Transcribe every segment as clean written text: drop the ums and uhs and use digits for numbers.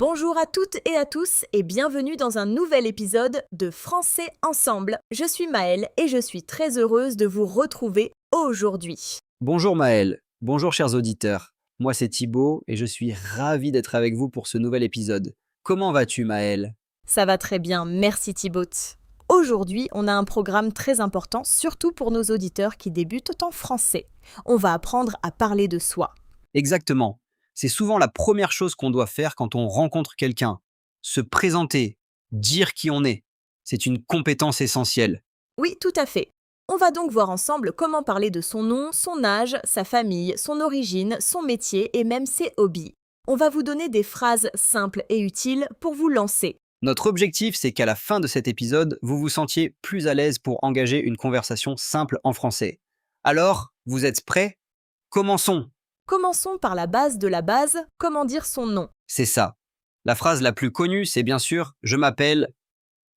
Bonjour à toutes et à tous et bienvenue dans un nouvel épisode de Français Ensemble. Je suis Maëlle et je suis très heureuse de vous retrouver aujourd'hui. Bonjour Maëlle, bonjour chers auditeurs. Moi c'est Thibaut et je suis ravi d'être avec vous pour ce nouvel épisode. Comment vas-tu Maëlle? Ça va très bien, merci Thibaut. Aujourd'hui, on a un programme très important, surtout pour nos auditeurs qui débutent en français. On va apprendre à parler de soi. Exactement. C'est souvent la première chose qu'on doit faire quand on rencontre quelqu'un. Se présenter, dire qui on est. C'est une compétence essentielle. Oui, tout à fait. On va donc voir ensemble comment parler de son nom, son âge, sa famille, son origine, son métier et même ses hobbies. On va vous donner des phrases simples et utiles pour vous lancer. Notre objectif, c'est qu'à la fin de cet épisode, vous vous sentiez plus à l'aise pour engager une conversation simple en français. Alors, vous êtes prêts? Commençons! Commençons par la base de la base, comment dire son nom. C'est ça. La phrase la plus connue, c'est bien sûr « je m'appelle ».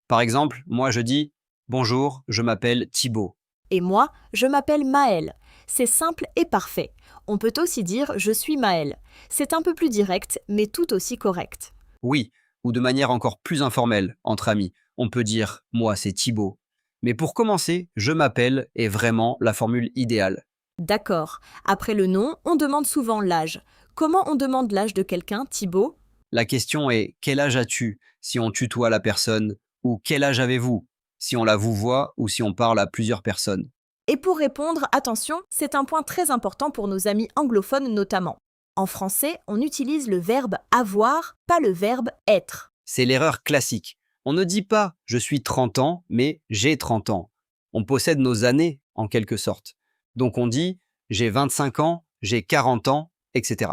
Par exemple, moi je dis « bonjour, je m'appelle Thibaut Et moi, je m'appelle Maëlle. C'est simple et parfait. On peut aussi dire je suis Maëlle. C'est un peu plus direct, mais tout aussi correct. ». Oui, ou de manière encore plus informelle, entre amis, on peut dire « moi c'est Thibaut ». Mais pour commencer, « je m'appelle » est vraiment la formule idéale. D'accord. Après le nom, on demande souvent l'âge. Comment on demande l'âge de quelqu'un, Thibaut? La question est « quel âge as-tu » si on tutoie la personne, ou « quel âge avez-vous » si on la vouvoie ou si on parle à plusieurs personnes. Et pour répondre, attention, c'est un point très important pour nos amis anglophones notamment. En français, on utilise le verbe avoir, pas le verbe être. C'est l'erreur classique. On ne dit pas « je suis 30 ans », mais « j'ai 30 ans ». On possède nos années, en quelque sorte. Donc on dit « j'ai 25 ans »,« j'ai 40 ans », etc.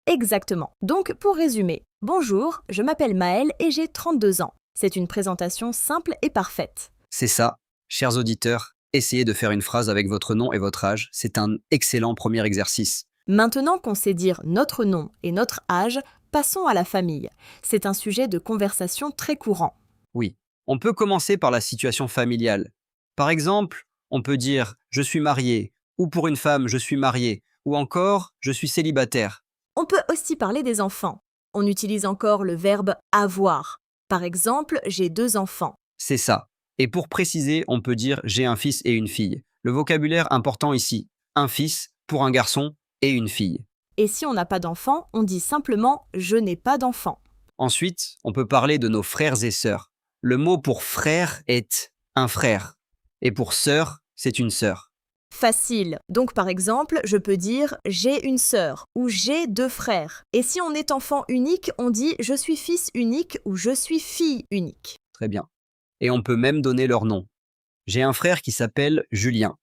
Exactement. Donc, pour résumer, bonjour, je m'appelle Maëlle et j'ai 32 ans. C'est une présentation simple et parfaite. C'est ça, chers auditeurs, essayez de faire une phrase avec votre nom et votre âge. C'est un excellent premier exercice. Maintenant qu'on sait dire notre nom et notre âge, passons à la famille. C'est un sujet de conversation très courant. Oui, on peut commencer par la situation familiale. Par exemple, on peut dire « je suis marié » ou pour une femme « je suis marié » ou encore « je suis célibataire ». On peut aussi parler des enfants. On utilise encore le verbe avoir. Par exemple, j'ai 2 enfants. C'est ça. Et pour préciser, on peut dire « j'ai un fils et une fille ». Le vocabulaire important ici, un fils pour un garçon et une fille. Et si on n'a pas d'enfant, on dit simplement je n'ai pas d'enfant. Ensuite, on peut parler de nos frères et sœurs. Le mot pour frère est un frère. Et pour sœur, c'est une sœur. Facile. Donc par exemple, je peux dire j'ai une sœur ou j'ai 2 frères. Et si on est enfant unique, on dit je suis fils unique ou je suis fille unique. Très bien. Et on peut même donner leur nom. J'ai un frère qui s'appelle Julien.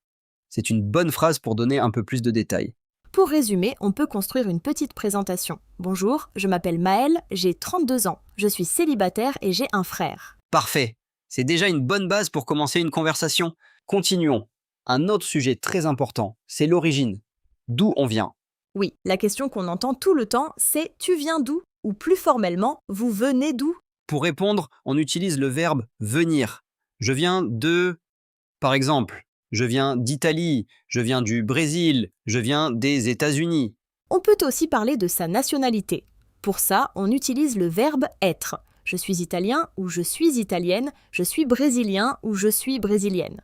C'est une bonne phrase pour donner un peu plus de détails. Pour résumer, on peut construire une petite présentation. Bonjour, je m'appelle Maëlle, j'ai 32 ans. Je suis célibataire et j'ai un frère. Parfait. C'est déjà une bonne base pour commencer une conversation. Continuons. Un autre sujet très important, c'est l'origine. D'où on vient. Oui, la question qu'on entend tout le temps, c'est tu viens d'où? Ou plus formellement, vous venez d'où? Pour répondre, on utilise le verbe venir. Je viens de, par exemple, je viens d'Italie, je viens du Brésil, je viens des États-Unis. On peut aussi parler de sa nationalité. Pour ça, on utilise le verbe être. Je suis italien ou je suis italienne, je suis brésilien ou je suis brésilienne.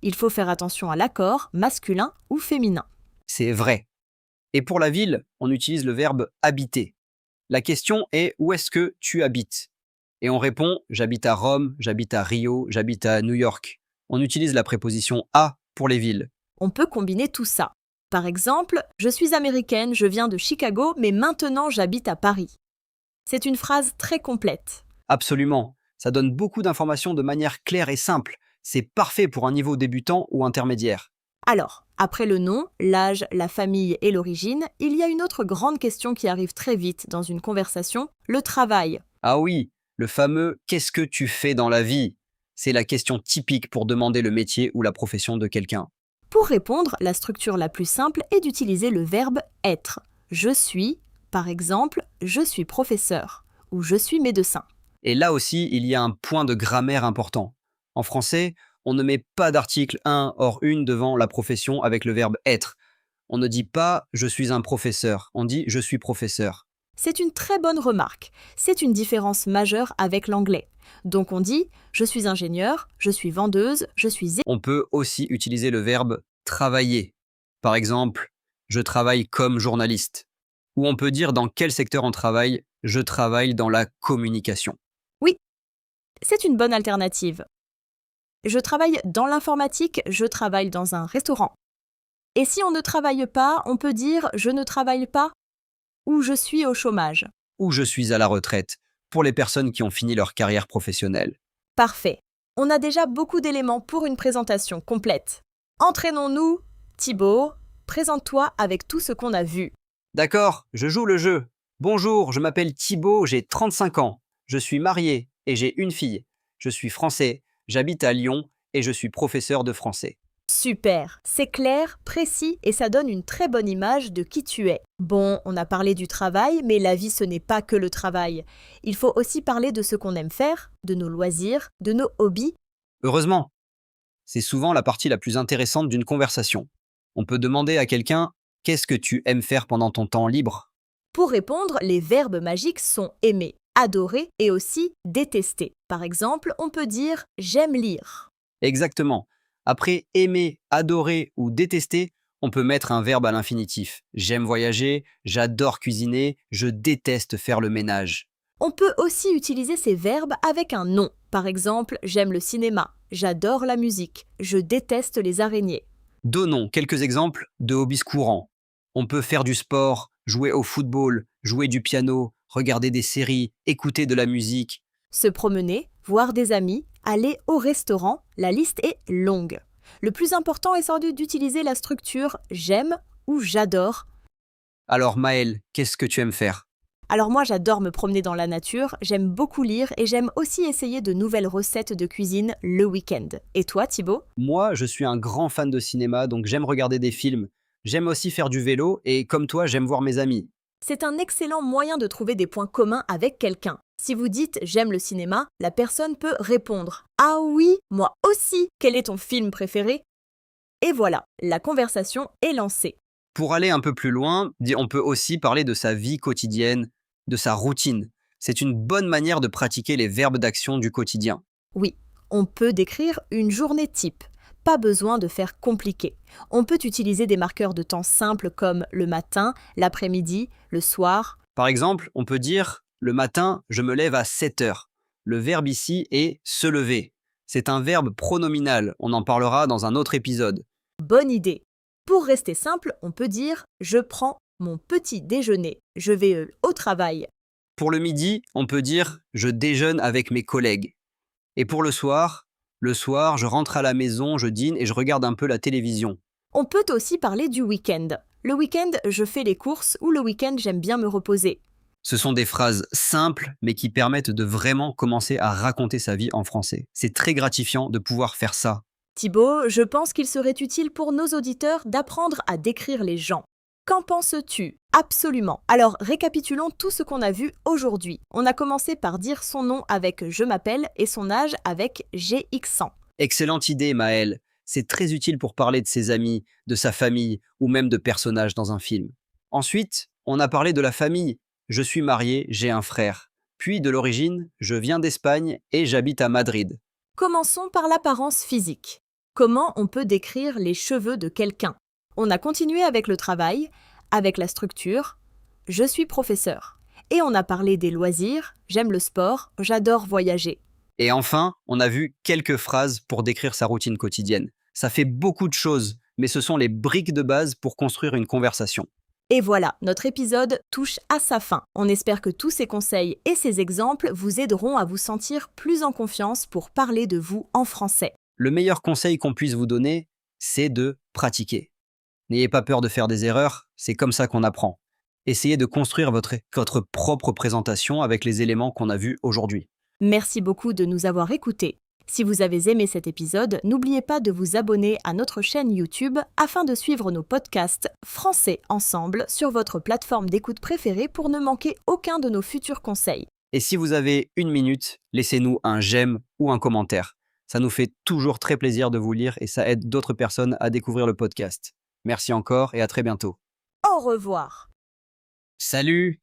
Il faut faire attention à l'accord, masculin ou féminin. C'est vrai. Et pour la ville, on utilise le verbe habiter. La question est où est-ce que tu habites? Et on répond j'habite à Rome, j'habite à Rio, j'habite à New York. On utilise la préposition à pour les villes. On peut combiner tout ça. Par exemple, je suis américaine, je viens de Chicago, mais maintenant j'habite à Paris. C'est une phrase très complète. Absolument. Ça donne beaucoup d'informations de manière claire et simple. C'est parfait pour un niveau débutant ou intermédiaire. Alors, après le nom, l'âge, la famille et l'origine, il y a une autre grande question qui arrive très vite dans une conversation, le travail. Ah oui, le fameux « qu'est-ce que tu fais dans la vie ?» C'est la question typique pour demander le métier ou la profession de quelqu'un. Pour répondre, la structure la plus simple est d'utiliser le verbe être. Je suis, par exemple, je suis professeur ou je suis médecin. Et là aussi, il y a un point de grammaire important. En français, on ne met pas d'article un hors une devant la profession avec le verbe être. On ne dit pas « je suis un professeur », on dit « je suis professeur ». C'est une très bonne remarque. C'est une différence majeure avec l'anglais. Donc on dit « je suis ingénieur »,« je suis vendeuse »,« je suis…» On peut aussi utiliser le verbe travailler. Par exemple, je travaille comme journaliste. Ou on peut dire dans quel secteur on travaille, je travaille dans la communication. Oui, c'est une bonne alternative. Je travaille dans l'informatique, je travaille dans un restaurant. Et si on ne travaille pas, on peut dire « je ne travaille pas » ou « je suis au chômage ». Ou je suis à la retraite, pour les personnes qui ont fini leur carrière professionnelle. Parfait. On a déjà beaucoup d'éléments pour une présentation complète. Entraînons-nous. Thibaut, présente-toi avec tout ce qu'on a vu. D'accord, je joue le jeu. Bonjour, je m'appelle Thibaut, j'ai 35 ans. Je suis marié et j'ai une fille. Je suis français, j'habite à Lyon et je suis professeur de français. Super, c'est clair, précis et ça donne une très bonne image de qui tu es. Bon, on a parlé du travail, mais la vie ce n'est pas que le travail. Il faut aussi parler de ce qu'on aime faire, de nos loisirs, de nos hobbies. Heureusement, c'est souvent la partie la plus intéressante d'une conversation. On peut demander à quelqu'un « Qu'est-ce que tu aimes faire pendant ton temps libre ?» Pour répondre, les verbes magiques sont aimer, adorer et aussi détester. Par exemple, on peut dire « j'aime lire ». Exactement. Après aimer, adorer ou détester, on peut mettre un verbe à l'infinitif. J'aime voyager, j'adore cuisiner, je déteste faire le ménage. On peut aussi utiliser ces verbes avec un nom. Par exemple, j'aime le cinéma, j'adore la musique, je déteste les araignées. Donnons quelques exemples de hobbies courants. On peut faire du sport, jouer au football, jouer du piano, regarder des séries, écouter de la musique. Se promener, voir des amis, aller au restaurant, la liste est longue. Le plus important est sans doute d'utiliser la structure j'aime ou j'adore. Alors Maëlle, qu'est-ce que tu aimes faire ? Alors moi j'adore me promener dans la nature, j'aime beaucoup lire et j'aime aussi essayer de nouvelles recettes de cuisine le week-end. Et toi Thibaut ? Moi, je suis un grand fan de cinéma, donc j'aime regarder des films. J'aime aussi faire du vélo et comme toi, j'aime voir mes amis. C'est un excellent moyen de trouver des points communs avec quelqu'un. Si vous dites « j'aime le cinéma », la personne peut répondre « ah oui, moi aussi, quel est ton film préféré ?» Et voilà, la conversation est lancée. Pour aller un peu plus loin, on peut aussi parler de sa vie quotidienne, de sa routine. C'est une bonne manière de pratiquer les verbes d'action du quotidien. Oui, on peut décrire une journée type. Pas besoin de faire compliqué. On peut utiliser des marqueurs de temps simples comme le matin, l'après-midi, le soir. Par exemple, on peut dire « le matin, je me lève à 7 heures ». Le verbe ici est « se lever ». C'est un verbe pronominal, on en parlera dans un autre épisode. Bonne idée. Pour rester simple, on peut dire « je prends mon petit déjeuner, je vais au travail ». Pour le midi, on peut dire « je déjeune avec mes collègues ». Et pour le soir, je rentre à la maison, je dîne et je regarde un peu la télévision. On peut aussi parler du week-end. Le week-end, je fais les courses ou le week-end, j'aime bien me reposer. Ce sont des phrases simples, mais qui permettent de vraiment commencer à raconter sa vie en français. C'est très gratifiant de pouvoir faire ça. Thibaut, je pense qu'il serait utile pour nos auditeurs d'apprendre à décrire les gens. Qu'en penses-tu ? Absolument. Alors, récapitulons tout ce qu'on a vu aujourd'hui. On a commencé par dire son nom avec « je m'appelle » et son âge avec « j'ai X ans ». Excellente idée, Maëlle. C'est très utile pour parler de ses amis, de sa famille ou même de personnages dans un film. Ensuite, on a parlé de la famille. Je suis marié, j'ai un frère. Puis de l'origine, je viens d'Espagne et j'habite à Madrid. Commençons par l'apparence physique. Comment on peut décrire les cheveux de quelqu'un ? On a continué avec le travail, avec la structure. Je suis professeur. Et on a parlé des loisirs. J'aime le sport, j'adore voyager. Et enfin, on a vu quelques phrases pour décrire sa routine quotidienne. Ça fait beaucoup de choses, mais ce sont les briques de base pour construire une conversation. Et voilà, notre épisode touche à sa fin. On espère que tous ces conseils et ces exemples vous aideront à vous sentir plus en confiance pour parler de vous en français. Le meilleur conseil qu'on puisse vous donner, c'est de pratiquer. N'ayez pas peur de faire des erreurs, c'est comme ça qu'on apprend. Essayez de construire votre propre présentation avec les éléments qu'on a vus aujourd'hui. Merci beaucoup de nous avoir écoutés. Si vous avez aimé cet épisode, n'oubliez pas de vous abonner à notre chaîne YouTube afin de suivre nos podcasts Français Ensemble sur votre plateforme d'écoute préférée pour ne manquer aucun de nos futurs conseils. Et si vous avez une minute, laissez-nous un j'aime ou un commentaire. Ça nous fait toujours très plaisir de vous lire et ça aide d'autres personnes à découvrir le podcast. Merci encore et à très bientôt. Au revoir. Salut!